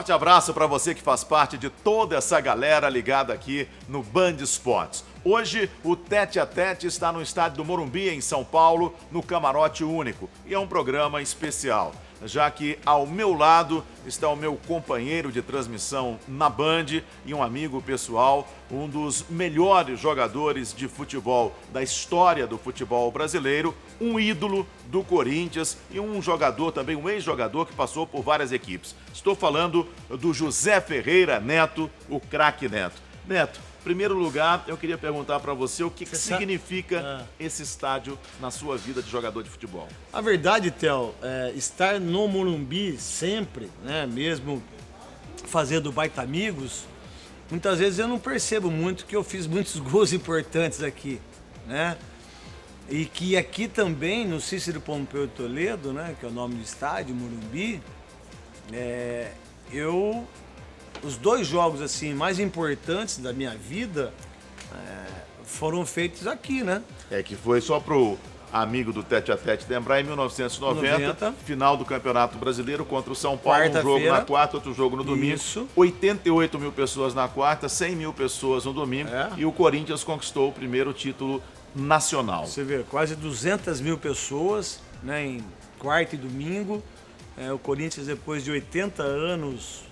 Forte abraço para você que faz parte de toda essa galera ligada aqui no Band Esportes. Hoje, o Tete a Tete está no estádio do Morumbi, em São Paulo, no Camarote Único. E é um programa especial, já que ao meu lado está o meu companheiro de transmissão na Band e um amigo pessoal, um dos melhores jogadores de futebol da história do futebol brasileiro, um ídolo do Corinthians e um jogador também, um ex-jogador que passou por várias equipes. Estou falando do José Ferreira Neto, o craque Neto. Neto, em primeiro lugar, eu queria perguntar para você o que significa esse estádio na sua vida de jogador de futebol. A verdade, Theo, estar no Morumbi sempre, né, mesmo fazendo baita amigos, muitas vezes eu não percebo muito que eu fiz muitos gols importantes aqui, né? E que aqui também, no Cícero Pompeu Toledo, né, que é o nome do estádio, Morumbi, os dois jogos assim mais importantes da minha vida foram feitos aqui, né? Que foi só pro amigo do Tete a Tete lembrar, em 1990, final do Campeonato Brasileiro contra o São Paulo, um jogo na quarta, outro jogo no domingo. Isso. 88 mil pessoas na quarta, 100 mil pessoas no domingo, e o Corinthians conquistou o primeiro título nacional. Você vê, quase 200 mil pessoas, né, em quarta e domingo. O Corinthians, depois de 80 anos,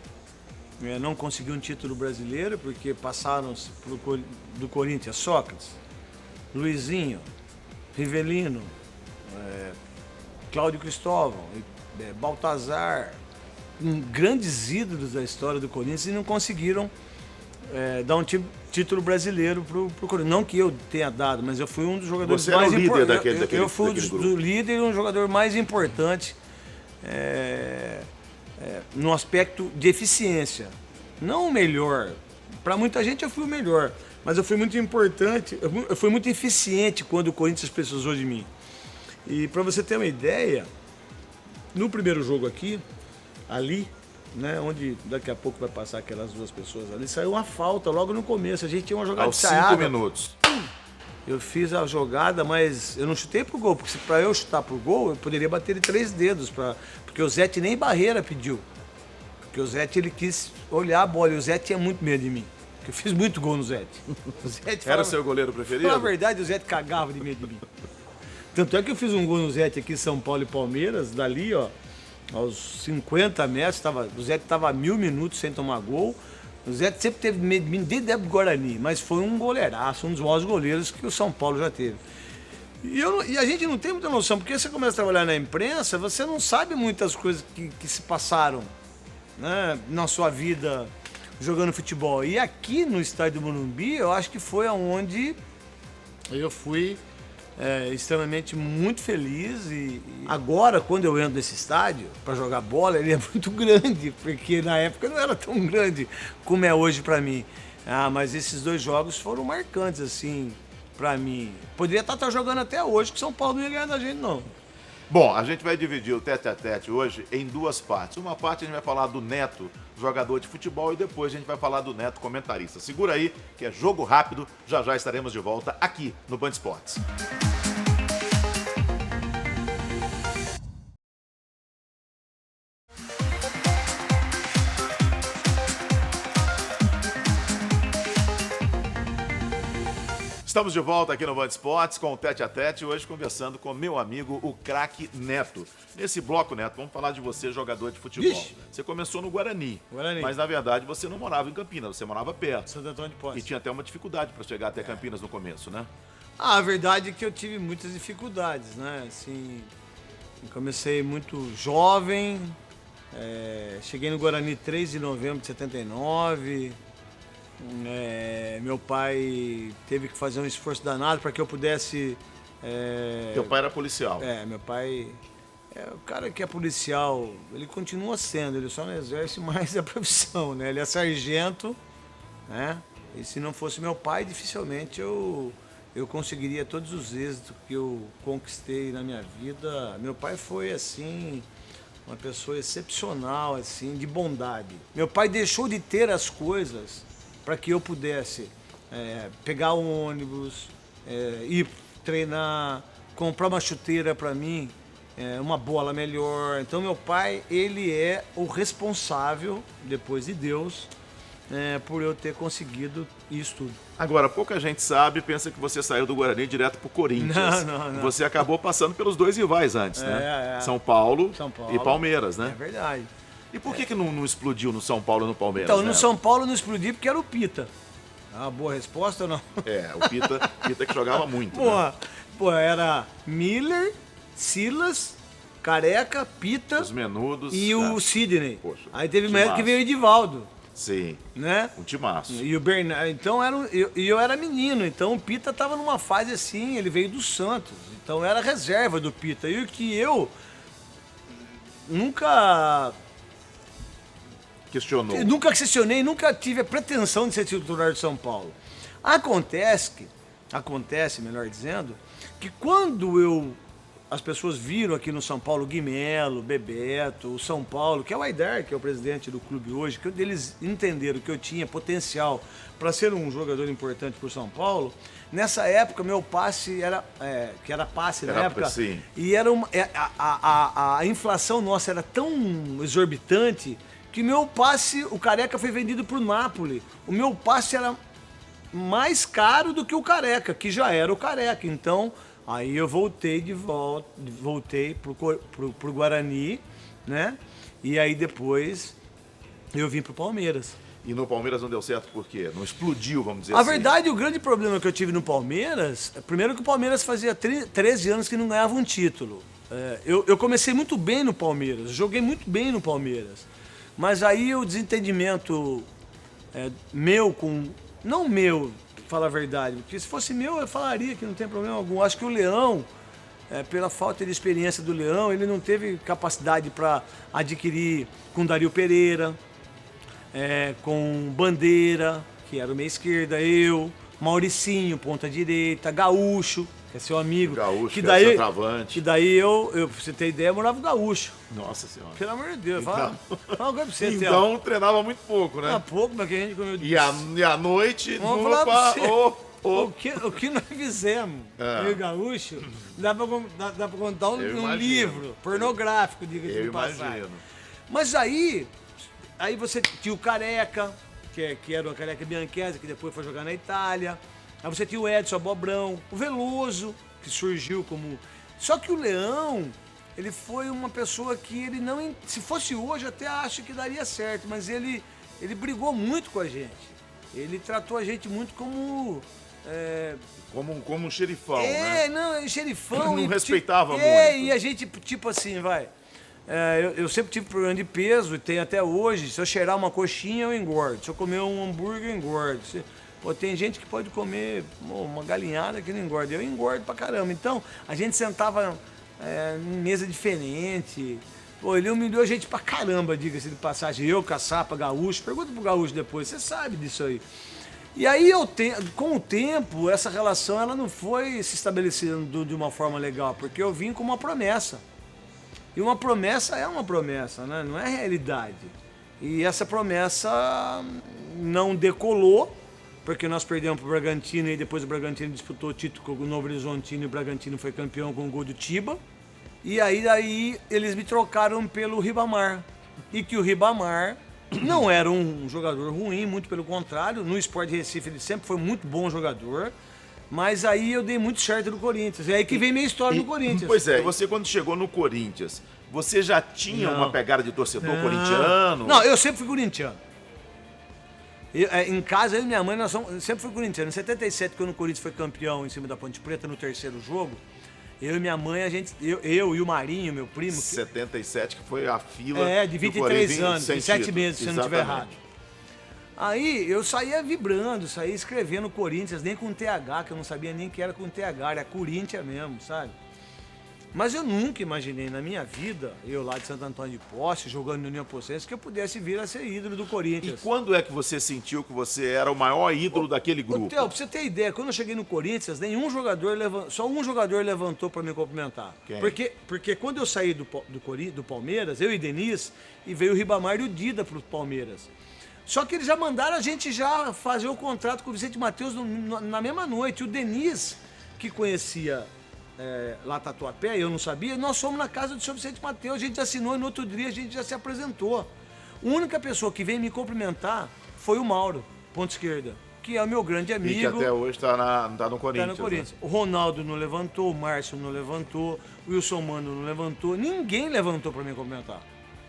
não conseguiu um título brasileiro, porque passaram do Corinthians Sócrates, Luizinho, Rivelino, Cláudio Cristóvão, Baltazar, grandes ídolos da história do Corinthians, e não conseguiram dar um título brasileiro pro Corinthians. Não que eu tenha dado, mas eu fui um dos jogadores mais importantes. Você era o líder daquele grupo. Eu fui o líder e um jogador mais importante no aspecto de eficiência. Não o melhor. Para muita gente eu fui o melhor, mas eu fui muito importante, eu fui muito eficiente quando o Corinthians precisou de mim. E para você ter uma ideia, no primeiro jogo aqui, ali, né, onde daqui a pouco vai passar aquelas duas pessoas ali, saiu uma falta logo no começo. A gente tinha uma jogada aos 5 minutos. Eu fiz a jogada, mas eu não chutei pro gol, porque para eu chutar pro gol, eu poderia bater de 3 dedos, porque o Zete nem barreira pediu. Porque o Zete, ele quis olhar a bola, e o Zete tinha muito medo de mim, porque eu fiz muito gol no Zete. Era o seu goleiro preferido? Na verdade, o Zete cagava de medo de mim. Tanto é que eu fiz um gol no Zete aqui em São Paulo e Palmeiras, dali, ó, aos 50 metros, o Zete estava 1000 minutos sem tomar gol. O Zete sempre teve medo de mim desde a época do Guarani, mas foi um goleiraço, um dos maiores goleiros que o São Paulo já teve. E a gente não tem muita noção, porque você começa a trabalhar na imprensa, você não sabe muitas coisas que se passaram, né, na sua vida jogando futebol. E aqui no estádio do Morumbi, eu acho que foi onde eu fui extremamente muito feliz. E agora, quando eu entro nesse estádio para jogar bola, ele é muito grande, porque na época não era tão grande como é hoje para mim. Mas esses dois jogos foram marcantes, assim, para mim. Poderia estar jogando até hoje, que São Paulo não ia ganhar da gente, não. Bom, a gente vai dividir o Tete a Tete hoje em duas partes. Uma parte a gente vai falar do Neto, jogador de futebol, e depois a gente vai falar do Neto, comentarista. Segura aí, que é jogo rápido, já já estaremos de volta aqui no Band Esportes. Estamos de volta aqui no Band Esportes com o Tete a Tete, hoje conversando com meu amigo, o craque Neto. Nesse bloco, Neto, vamos falar de você, jogador de futebol. Ixi. Você começou no Guarani, mas na verdade você não morava em Campinas, você morava perto. Santo Antônio de Posse. E tinha até uma dificuldade para chegar até Campinas no começo, né? A verdade é que eu tive muitas dificuldades, né? Assim, eu comecei muito jovem, cheguei no Guarani 3 de novembro de 79. Meu pai teve que fazer um esforço danado para que eu pudesse... Teu pai era policial. Meu pai o cara que é policial, ele continua sendo, ele só não exerce mais a profissão, né? Ele é sargento, né? E se não fosse meu pai, dificilmente eu conseguiria todos os êxitos que eu conquistei na minha vida. Meu pai foi, assim, uma pessoa excepcional, assim, de bondade. Meu pai deixou de ter as coisas para que eu pudesse pegar um ônibus, ir treinar, comprar uma chuteira para mim, uma bola melhor. Então meu pai, ele é o responsável, depois de Deus, por eu ter conseguido isso tudo. Agora, pouca gente sabe, pensa que você saiu do Guarani direto pro Corinthians. Não. Você acabou passando pelos dois rivais antes, né? São Paulo e Palmeiras, né? É verdade. E por que não explodiu no São Paulo e no Palmeiras? Então, né? no São Paulo não explodiu porque era o Pita. É uma boa resposta ou não? O Pita que jogava muito, né? Pô, era Miller, Silas, Careca, Pita... Os Menudos... E o Sidney. Poxa, aí teve uma época que veio o Edivaldo. Sim, né? um timaço. E o Bernardo, então eu era menino, então o Pita tava numa fase assim, ele veio do Santos, então era reserva do Pita. E o que eu nunca questionei, nunca tive a pretensão de ser titular de São Paulo. Acontece, melhor dizendo, que quando as pessoas viram aqui no São Paulo Guimelo, Bebeto, o São Paulo, que é o Aidar, que é o presidente do clube hoje, que eles entenderam que eu tinha potencial para ser um jogador importante para o São Paulo. Nessa época, meu passe que era passe na época, sim. E era a inflação nossa era tão exorbitante que meu passe, o Careca foi vendido para o Napoli. O meu passe era mais caro do que o Careca, que já era o Careca. Então, aí eu voltei pro Guarani, né? E aí depois eu vim pro Palmeiras. E no Palmeiras não deu certo por quê? Não explodiu, vamos dizer assim. A verdade, o grande problema que eu tive no Palmeiras, primeiro que o Palmeiras fazia 13 anos que não ganhava um título. Eu comecei muito bem no Palmeiras, joguei muito bem no Palmeiras. Mas aí o desentendimento meu com... Não meu, pra falar a verdade, porque se fosse meu eu falaria que não tem problema algum. Acho que o Leão, pela falta de experiência do Leão, ele não teve capacidade para adquirir com Dario Pereira, com Bandeira, que era o meia esquerda, eu, Mauricinho, ponta direita, Gaúcho, que é seu amigo. Gaúcho, que daí, centroavante. Que daí eu, pra você ter ideia, eu morava no Gaúcho. Nossa Senhora. Pelo amor de Deus, fala uma coisa pra você. Então treinava muito pouco, né? Pouco, mas que a gente comeu... E à noite, vamos falar pra você. O que nós fizemos, eu e o Gaúcho, dá pra contar um livro pornográfico, diga-se de passagem. Imagino. Mas aí você tinha o Careca, que era o Careca Bianchese, que depois foi jogar na Itália. Aí você tinha o Edson Abobrão, o Veloso, que surgiu como... Só que o Leão, ele foi uma pessoa que ele não... Se fosse hoje, até acho que daria certo, mas ele brigou muito com a gente. Ele tratou a gente muito como... Como um xerifão, né? Não, xerifão. Não respeitava muito. E a gente, tipo assim, eu sempre tive problema de peso, e tenho até hoje. Se eu cheirar uma coxinha, eu engordo. Se eu comer um hambúrguer, eu engordo. Tem gente que pode comer uma galinhada que não engorda. Eu engordo pra caramba. Então, a gente sentava em mesa diferente. Ele humilhou a gente pra caramba, diga-se de passagem. Eu, Caçapa, Gaúcho. Pergunta pro Gaúcho depois, você sabe disso aí. E aí, com o tempo, essa relação ela não foi se estabelecendo de uma forma legal, porque eu vim com uma promessa. E uma promessa é uma promessa, né? Não é realidade. E essa promessa não decolou, porque nós perdemos para o Bragantino e depois o Bragantino disputou o título com o Novo Horizontino e o Bragantino foi campeão com o gol do Tiba. E aí eles me trocaram pelo Ribamar. E que o Ribamar não era um jogador ruim, muito pelo contrário. No Sport Recife ele sempre foi muito bom jogador. Mas aí eu dei muito certo no Corinthians. É aí que vem minha história do Corinthians. Pois é, você quando chegou no Corinthians, você já tinha uma pegada de torcedor corintiano? Não, eu sempre fui corintiano. Em casa, eu e minha mãe, sempre fui corintiano. Em 77, quando o Corinthians foi campeão em cima da Ponte Preta no terceiro jogo, eu e minha mãe, eu e o Marinho, meu primo... 77, que foi a fila... de 23 anos, 27 meses, se eu não estiver errado. Aí eu saía vibrando, saía escrevendo Corinthians, nem com TH, que eu não sabia nem que era com TH, era Corinthians mesmo, sabe? Mas eu nunca imaginei na minha vida, eu lá de Santo Antônio de Posse, jogando no União Porcense, que eu pudesse vir a ser ídolo do Corinthians. E quando é que você sentiu que você era o maior ídolo daquele grupo? Theo, pra você ter ideia, quando eu cheguei no Corinthians, só um jogador levantou para me cumprimentar. Quem? Porque quando eu saí do Palmeiras, eu e Denis, e veio o Ribamar e o Dida pro Palmeiras. Só que eles já mandaram a gente já fazer o contrato com o Vicente Matheus na mesma noite. O Denis, que conhecia lá Tatuapé, eu não sabia, nós fomos na casa do Sr. Vicente Mateus, a gente assinou e no outro dia a gente já se apresentou. A única pessoa que veio me cumprimentar foi o Mauro, ponta esquerda, que é o meu grande amigo. E que até hoje tá no Corinthians. Tá no Corinthians. Né? O Ronaldo não levantou, o Márcio não levantou, o Wilson Mano não levantou, ninguém levantou para me cumprimentar.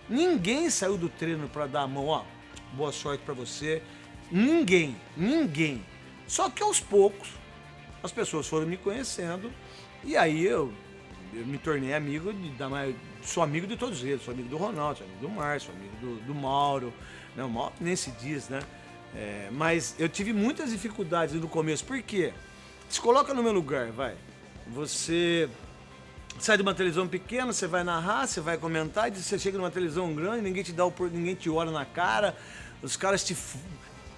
Ninguém saiu do treino para dar a mão, ó, boa sorte para você. Ninguém. Só que aos poucos as pessoas foram me conhecendo e aí eu me tornei amigo sou amigo de todos eles, sou amigo do Ronaldo, sou amigo do Márcio, sou amigo do Mauro, né? O Mauro nem se diz, né? Mas eu tive muitas dificuldades no começo, por quê? Se coloca no meu lugar, vai. Você sai de uma televisão pequena, você vai narrar, você vai comentar, e você chega numa televisão grande, ninguém te olha na cara, os caras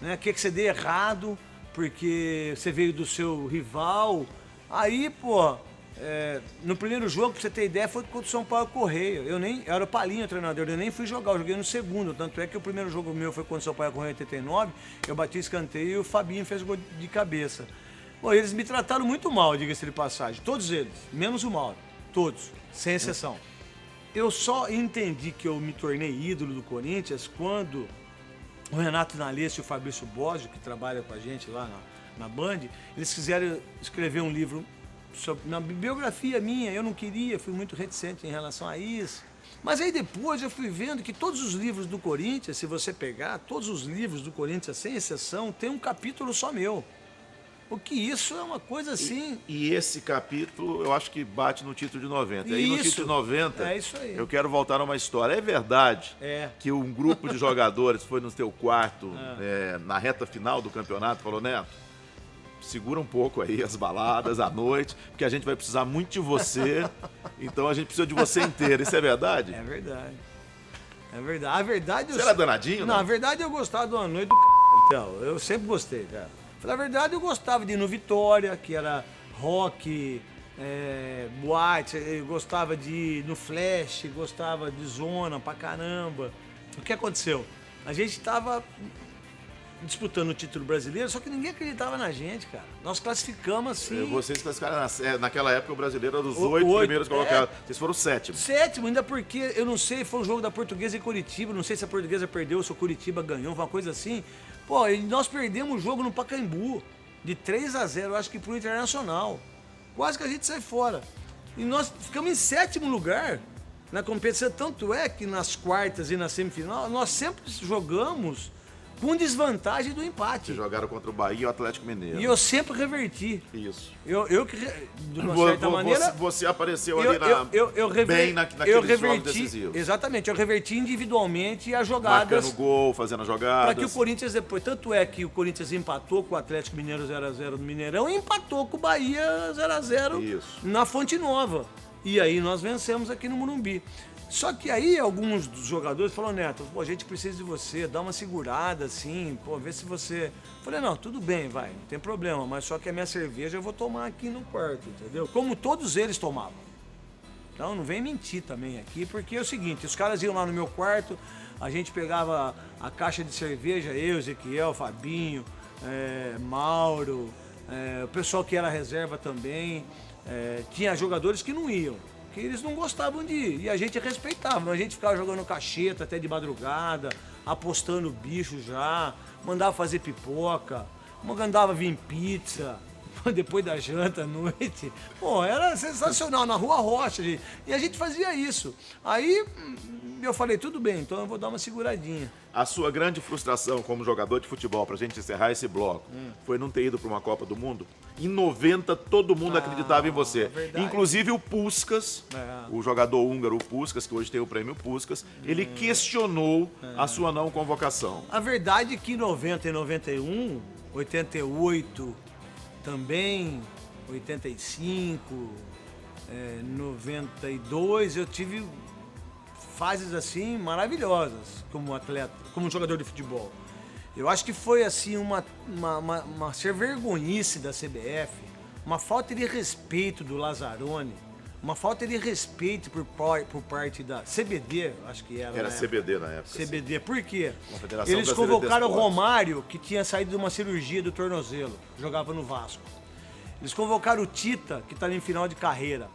né, quer que você dê errado, porque você veio do seu rival. Aí, pô, no primeiro jogo, pra você ter ideia, foi contra o São Paulo Correia. Eu era o Palinho, o treinador, eu nem fui jogar, eu joguei no segundo. Tanto é que o primeiro jogo meu foi contra o São Paulo Correia em 89, eu bati escanteio e o Fabinho fez gol de cabeça. Bom, eles me trataram muito mal, diga-se de passagem, todos eles, menos o Mauro, todos, sem exceção. Eu só entendi que eu me tornei ídolo do Corinthians quando o Renato Nalessi e o Fabrício Bosio, que trabalham com a gente lá na Band, eles quiseram escrever um livro sobre uma biografia minha. Eu não queria, fui muito reticente em relação a isso. Mas aí depois eu fui vendo que todos os livros do Corinthians, se você pegar, todos os livros do Corinthians, sem exceção, tem um capítulo só meu. O que isso é uma coisa assim... E esse capítulo, eu acho que bate no título de 90. E aí no título de 90, é isso aí. Eu quero voltar a uma história. É verdade que um grupo de jogadores foi no teu quarto, na reta final do campeonato, falou, Neto, segura um pouco aí as baladas à noite, porque a gente vai precisar muito de você, então a gente precisa de você inteiro. Isso é verdade? É verdade. É verdade. A verdade... Você era danadinho, não? Né? Na verdade eu gostava de uma noite do então, eu sempre gostei, cara. Na verdade, eu gostava de ir no Vitória, que era rock, boate, eu gostava de ir no Flash, gostava de zona pra caramba. O que aconteceu? A gente tava disputando o título brasileiro, só que ninguém acreditava na gente, cara. Nós classificamos assim... Vocês classificaram, naquela época o brasileiro era dos 8 primeiros colocados. Vocês foram o sétimo. Sétimo, ainda porque, eu não sei, foi um jogo da Portuguesa em Curitiba, não sei se a Portuguesa perdeu ou se o Curitiba ganhou, uma coisa assim. Pô, e nós perdemos o jogo no Pacaembu, de 3-0, acho que pro Internacional. Quase que a gente sai fora. E nós ficamos em sétimo lugar na competição, tanto é que nas quartas e na semifinal, nós sempre jogamos com desvantagem do empate. Vocês jogaram contra o Bahia e o Atlético Mineiro. E eu sempre reverti. Isso. Eu que, de uma certa maneira... Você apareceu ali bem naqueles jogos decisivos. Exatamente, eu reverti individualmente as jogadas. Marcando gol, fazendo as jogadas. Para que o Corinthians depois... Tanto é que o Corinthians empatou com o Atlético Mineiro 0-0 no Mineirão e empatou com o Bahia 0-0 na Fonte Nova. E aí nós vencemos aqui no Morumbi. Só que aí alguns dos jogadores falaram, Neto, pô, a gente precisa de você, dá uma segurada assim, pô, vê se você... Falei, não, tudo bem, vai, não tem problema, mas só que a minha cerveja eu vou tomar aqui no quarto, entendeu? Como todos eles tomavam. Então não vem mentir também aqui, porque é o seguinte, os caras iam lá no meu quarto, a gente pegava a caixa de cerveja, eu, Ezequiel, Fabinho, Mauro, o pessoal que era reserva também, tinha jogadores que não iam. Que eles não gostavam de ir, e a gente respeitava, a gente ficava jogando cacheta até de madrugada, apostando bicho já, mandava fazer pipoca, mandava vir pizza, depois da janta à noite. Pô, era sensacional, na Rua Rocha, gente. E a gente fazia isso. Aí eu falei, tudo bem, então eu vou dar uma seguradinha. A sua grande frustração como jogador de futebol, pra gente encerrar esse bloco, foi não ter ido pra uma Copa do Mundo? Em 90, todo mundo acreditava em você. Inclusive o Puskás, o jogador húngaro o Puskás, que hoje tem o prêmio Puskás, ele questionou a sua não convocação. A verdade é que em 90 e 91, 88 também, 85, 92, eu tive fases assim maravilhosas como atleta, como jogador de futebol. Eu acho que foi assim uma ser vergonhice da CBF, uma falta de respeito do Lazzaroni, uma falta de respeito por parte da CBD, acho que era. Era CBD na época. CBD, por quê? Confederação Eles Brasileira de convocaram o Esportes. Romário, que tinha saído de uma cirurgia do tornozelo, jogava no Vasco. Eles convocaram o Tita, que está em final de carreira.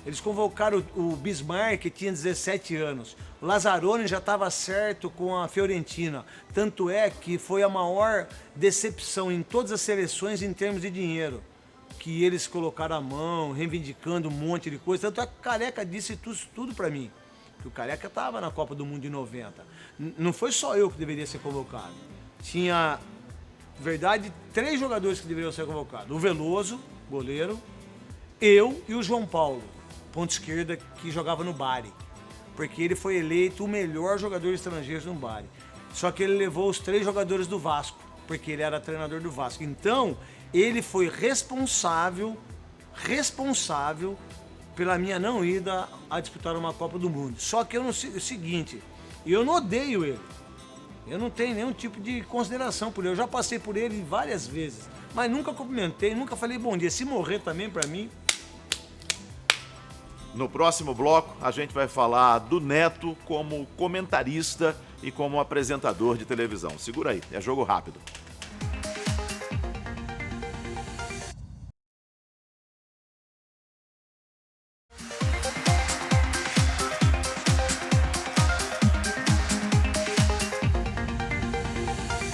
Eles convocaram o Bismarck, que tinha 17 anos. O Lazzaroni já estava certo com a Fiorentina. Tanto é que foi a maior decepção em todas as seleções em termos de dinheiro. Que eles colocaram a mão, reivindicando um monte de coisa. Tanto é que o Careca disse tudo para mim. Que o Careca estava na Copa do Mundo de 90. Não foi só eu que deveria ser convocado. Tinha, na verdade, 3 jogadores que deveriam ser convocados. O Veloso, goleiro, eu e o João Paulo, ponta esquerda, que jogava no Bari. Porque ele foi eleito o melhor jogador estrangeiro no Bari. Só que ele levou os 3 jogadores do Vasco, porque ele era treinador do Vasco. Então, ele foi responsável pela minha não ida a disputar uma Copa do Mundo. Só que eu não sei o seguinte, eu não odeio ele. Eu não tenho nenhum tipo de consideração por ele. Eu já passei por ele várias vezes, mas nunca cumprimentei, nunca falei bom dia. Se morrer também, pra mim... No próximo bloco, a gente vai falar do Neto como comentarista e como apresentador de televisão. Segura aí, é jogo rápido.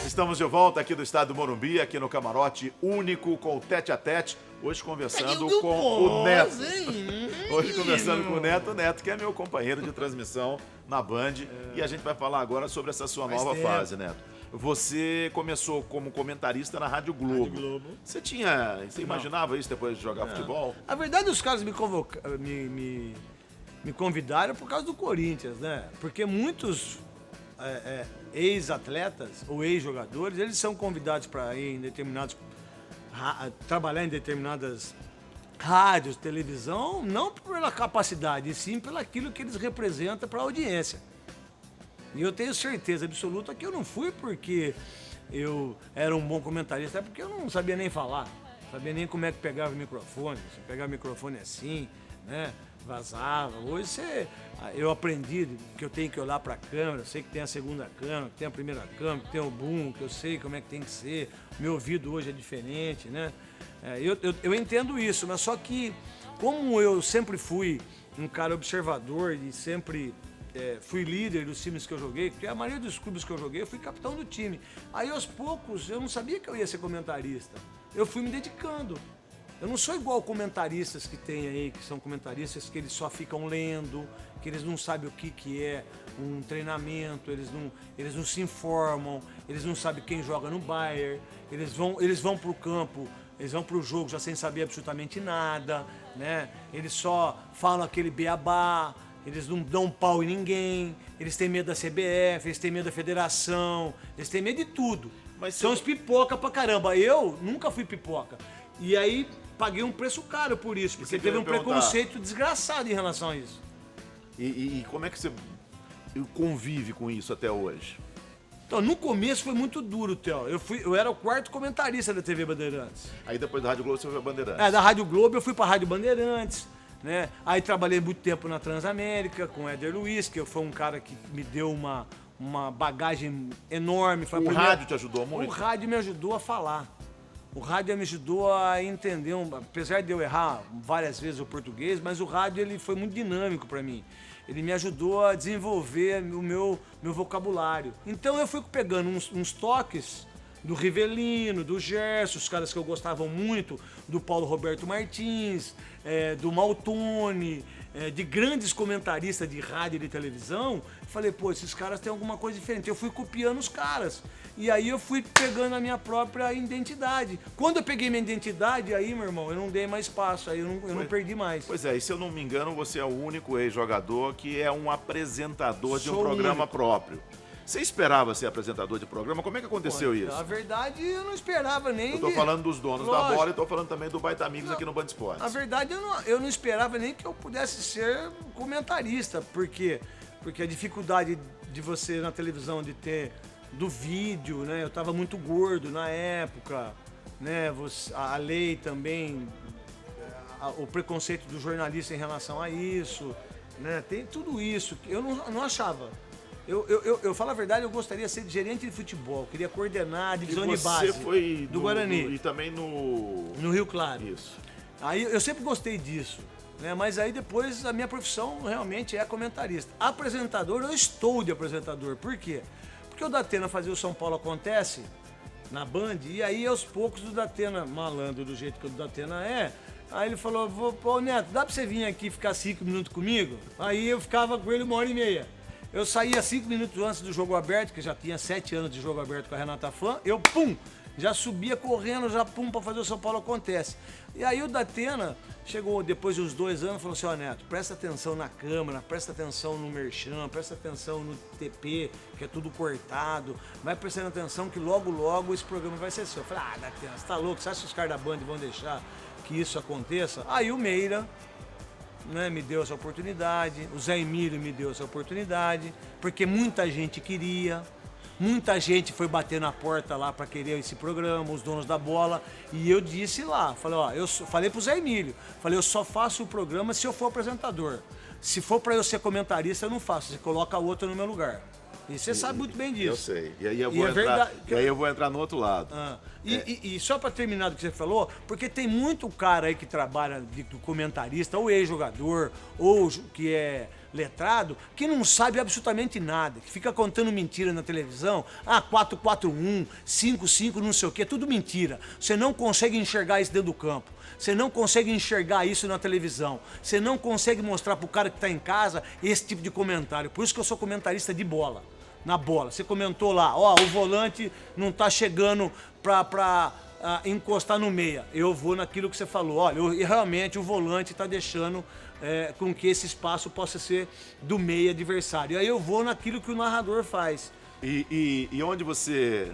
Estamos de volta aqui do estado do Morumbi, aqui no camarote único com o Tete a Tete. Hoje conversando com o Neto. Hoje conversando com o Neto, que é meu companheiro de transmissão na Band. E a gente vai falar agora sobre essa sua nova fase, Neto. Você começou como comentarista na Rádio Globo. Você imaginava isso depois de jogar futebol? A verdade, os caras me convidaram por causa do Corinthians, né? Porque muitos ex-atletas ou ex-jogadores, eles são convidados para ir em determinados... trabalhar em determinadas rádios, televisão, não pela capacidade, e sim pelo aquilo que eles representam para a audiência. E eu tenho certeza absoluta que eu não fui porque eu era um bom comentarista, é porque eu não sabia nem falar, sabia nem como é que pegava o microfone, se pegava o microfone assim, né? Vazava. Hoje eu aprendi que eu tenho que olhar para a câmera, eu sei que tem a segunda câmera, que tem a primeira câmera, que tem o boom, que eu sei como é que tem que ser. Meu ouvido hoje é diferente, né? Eu entendo isso, mas só que como eu sempre fui um cara observador e sempre fui líder dos times que eu joguei, porque a maioria dos clubes que eu joguei eu fui capitão do time. Aí aos poucos eu não sabia que eu ia ser comentarista. Eu fui me dedicando. Eu não sou igual comentaristas que tem aí, que são comentaristas que eles só ficam lendo, que eles não sabem o que é um treinamento, eles não se informam, eles não sabem quem joga no Bayern, eles vão pro campo, eles vão pro jogo já sem saber absolutamente nada, né? Eles só falam aquele beabá, eles não dão um pau em ninguém, eles têm medo da CBF, eles têm medo da federação, eles têm medo de tudo. Mas são os pipoca pra caramba. Eu nunca fui pipoca. E aí paguei um preço caro por isso, porque teve um preconceito desgraçado em relação a isso. E como é que você convive com isso até hoje? Então, no começo foi muito duro, Theo. Eu era o 4º comentarista da TV Bandeirantes. Aí depois da Rádio Globo você foi a Bandeirantes. Da Rádio Globo eu fui pra Rádio Bandeirantes, né? Aí trabalhei muito tempo na Transamérica com o Éder Luiz, que foi um cara que me deu uma bagagem enorme. Foi rádio te ajudou muito? O rádio me ajudou a falar. O rádio me ajudou a entender, apesar de eu errar várias vezes o português, mas o rádio ele foi muito dinâmico para mim. Ele me ajudou a desenvolver o meu vocabulário. Então eu fui pegando uns toques do Rivelino, do Gerson, os caras que eu gostava muito, do Paulo Roberto Martins, do Maltoni, de grandes comentaristas de rádio e de televisão. Falei, pô, esses caras têm alguma coisa diferente. Eu fui copiando os caras. E aí eu fui pegando a minha própria identidade. Quando eu peguei minha identidade, aí, meu irmão, eu não dei mais espaço, aí eu não perdi mais. Pois é, e se eu não me engano, você é o único ex-jogador que é um apresentador de um programa próprio. Você esperava ser apresentador de programa? Como é que aconteceu isso? Na verdade, eu não esperava nem... Eu tô falando dos donos da bola e tô falando também do Baita Amigos aqui no Band Esportes. Na verdade, eu não esperava nem que eu pudesse ser comentarista. Por quê? Porque a dificuldade de você na televisão de ter do vídeo, né? Eu tava muito gordo na época, né? A lei também, o preconceito do jornalista em relação a isso, né? Tem tudo isso. Eu não achava. Eu falo a verdade, eu gostaria de ser gerente de futebol, queria coordenar a divisão de base Você foi do Guarani. e também No Rio Claro. Isso. Aí eu sempre gostei disso, né? Mas aí depois a minha profissão realmente é comentarista. Apresentador, eu estou de apresentador. Por quê? Porque o Datena fazia o São Paulo Acontece na Band, e aí aos poucos o Datena, malandro do jeito que o Datena é, aí ele falou, pô, Neto, dá pra você vir aqui e ficar 5 minutos comigo? Aí eu ficava com ele 1h30. Eu saía 5 minutos antes do jogo aberto, que já tinha 7 anos de jogo aberto com a Renata Fã, eu, já subia correndo, já pra fazer o São Paulo Acontece. E aí o Datena chegou depois de uns 2 anos e falou assim, ó Neto, presta atenção na câmera, presta atenção no merchan, presta atenção no TP, que é tudo cortado, vai prestando atenção que logo, logo esse programa vai ser seu. Eu falei, Datena, você tá louco? Você acha que os caras da Band vão deixar que isso aconteça? Aí o Meira, né, me deu essa oportunidade, o Zé Emílio me deu essa oportunidade, porque muita gente queria. Muita gente foi bater na porta lá para querer esse programa, os donos da bola, e eu disse lá, falei, ó, falei pro Zé Emílio, falei, eu só faço o programa se eu for apresentador. Se for para eu ser comentarista, eu não faço, você coloca outro no meu lugar. E você sabe muito bem disso. Eu sei. E aí eu vou entrar no outro lado. E só para terminar do que você falou, porque tem muito cara aí que trabalha do comentarista, ou ex-jogador, ou que é letrado, que não sabe absolutamente nada, que fica contando mentira na televisão, 4-4-1, 5-5, não sei o que, tudo mentira. Você não consegue enxergar isso dentro do campo. Você não consegue enxergar isso na televisão. Você não consegue mostrar pro cara que tá em casa esse tipo de comentário. Por isso que eu sou comentarista de bola. Na bola. Você comentou lá, ó, o volante não tá chegando pra encostar no meia. Eu vou naquilo que você falou. Olha, realmente o volante tá deixando com que esse espaço possa ser do meia adversário. E aí eu vou naquilo que o narrador faz. E onde você,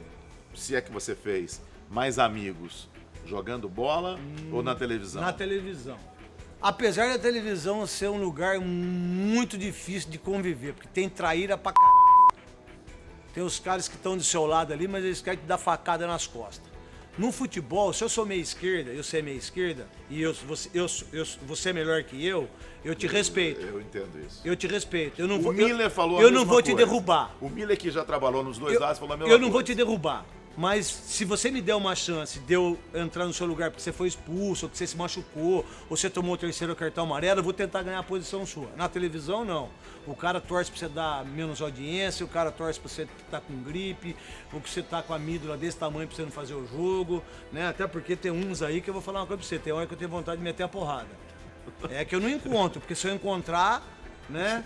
se é que você fez, mais amigos? Jogando bola ou na televisão? Na televisão. Apesar da televisão ser um lugar muito difícil de conviver, porque tem traíra pra caralho. Tem os caras que estão do seu lado ali, mas eles querem te dar facada nas costas. No futebol, se eu sou meia esquerda, você é meia esquerda, e você é melhor que eu te respeito. Eu entendo isso. Eu te respeito. O Miller falou a eu mesma não vou te coisa. derrubar. O Miller, que já trabalhou nos dois lados, falou a mesma coisa. Eu não vou te derrubar. Mas se você me der uma chance de eu entrar no seu lugar porque você foi expulso, ou que você se machucou, ou você tomou o 3º cartão amarelo, eu vou tentar ganhar a posição sua. Na televisão, não. O cara torce pra você dar menos audiência, o cara torce pra você estar com gripe, ou que você tá com a amígdala desse tamanho pra você não fazer o jogo, né? Até porque tem uns aí que eu vou falar uma coisa pra você, tem hora que eu tenho vontade de meter a porrada. É que eu não encontro, porque se eu encontrar, né,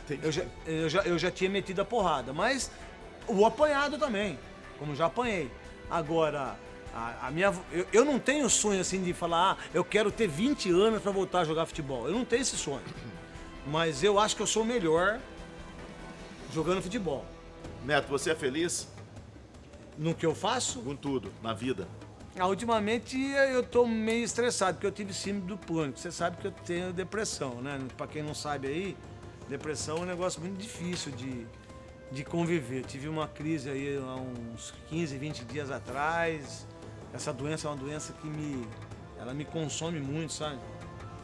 eu já tinha metido a porrada. Mas o apanhado também, como já apanhei. Agora, eu não tenho sonho assim de falar, eu quero ter 20 anos para voltar a jogar futebol. Eu não tenho esse sonho. Mas eu acho que eu sou o melhor jogando futebol. Neto, você é feliz? No que eu faço? Com tudo, na vida. Ultimamente eu tô meio estressado, porque eu tive síndrome do pânico. Você sabe que eu tenho depressão, né? Pra quem não sabe aí, depressão é um negócio muito difícil de conviver. Tive uma crise aí há uns 15, 20 dias atrás. Essa doença é uma doença que ela me consome muito, sabe?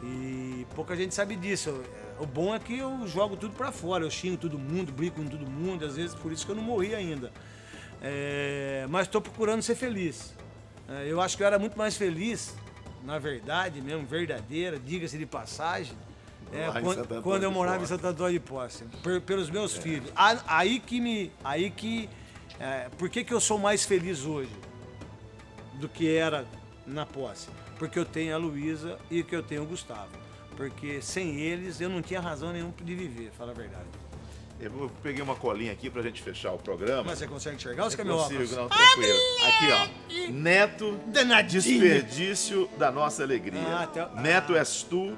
E pouca gente sabe disso. O bom é que eu jogo tudo pra fora, eu xingo todo mundo, brigo com todo mundo, às vezes por isso que eu não morri ainda. Mas estou procurando ser feliz. Eu acho que eu era muito mais feliz, na verdade mesmo, verdadeira, diga-se de passagem, quando eu morava em Santo Antônio de Posse, pelos meus filhos. Por que eu sou mais feliz hoje do que era na Posse? Porque eu tenho a Luísa e que eu tenho o Gustavo. Porque sem eles eu não tinha razão nenhuma de viver, fala a verdade. Eu peguei uma colinha aqui pra gente fechar o programa. Mas você consegue enxergar ou você quer meu óculos? óculos? Não, tranquilo. Aqui, ó. Neto, danadinho. Desperdício da nossa alegria. Neto, és tu.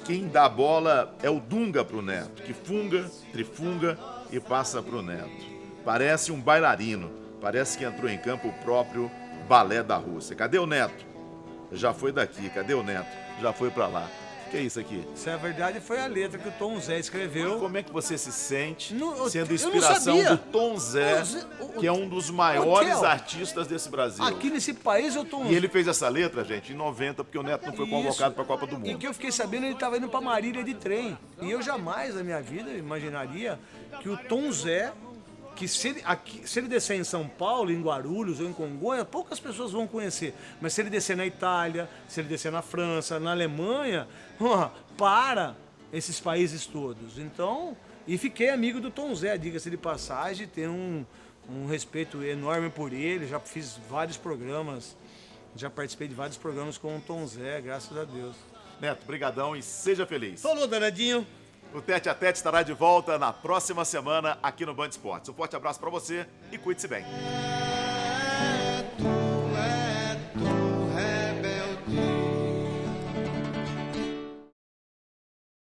Quem dá a bola é o Dunga pro Neto, que funga, trifunga e passa pro Neto. Parece um bailarino, parece que entrou em campo o próprio balé da Rússia. Cadê o Neto? Já foi daqui. Cadê o Neto? Já foi pra lá. que é isso aqui? Isso, na verdade, foi a letra que o Tom Zé escreveu. Como é que você se sente Eu sendo não inspiração sabia. do Tom Zé, que é um dos maiores Kel, artistas desse Brasil? Aqui nesse país eu tô... E ele fez essa letra, gente, em 90, porque o Neto não foi convocado para a Copa do E Mundo. que eu fiquei sabendo, ele estava indo para Marília de trem. E eu jamais, na minha vida, imaginaria que o Tom Zé, que se ele descer em São Paulo, em Guarulhos ou em Congonha, poucas pessoas vão conhecer. Mas se ele descer na Itália, se ele descer na França, na Alemanha, para esses países todos. Então, e fiquei amigo do Tom Zé, diga-se de passagem, tenho um respeito enorme por ele, já fiz vários programas, já participei de vários programas com o Tom Zé, graças a Deus. Neto, brigadão e seja feliz. Falou, danadinho! O Tete a Tete estará de volta na próxima semana aqui no Band Esportes. Um forte abraço para você e cuide-se bem.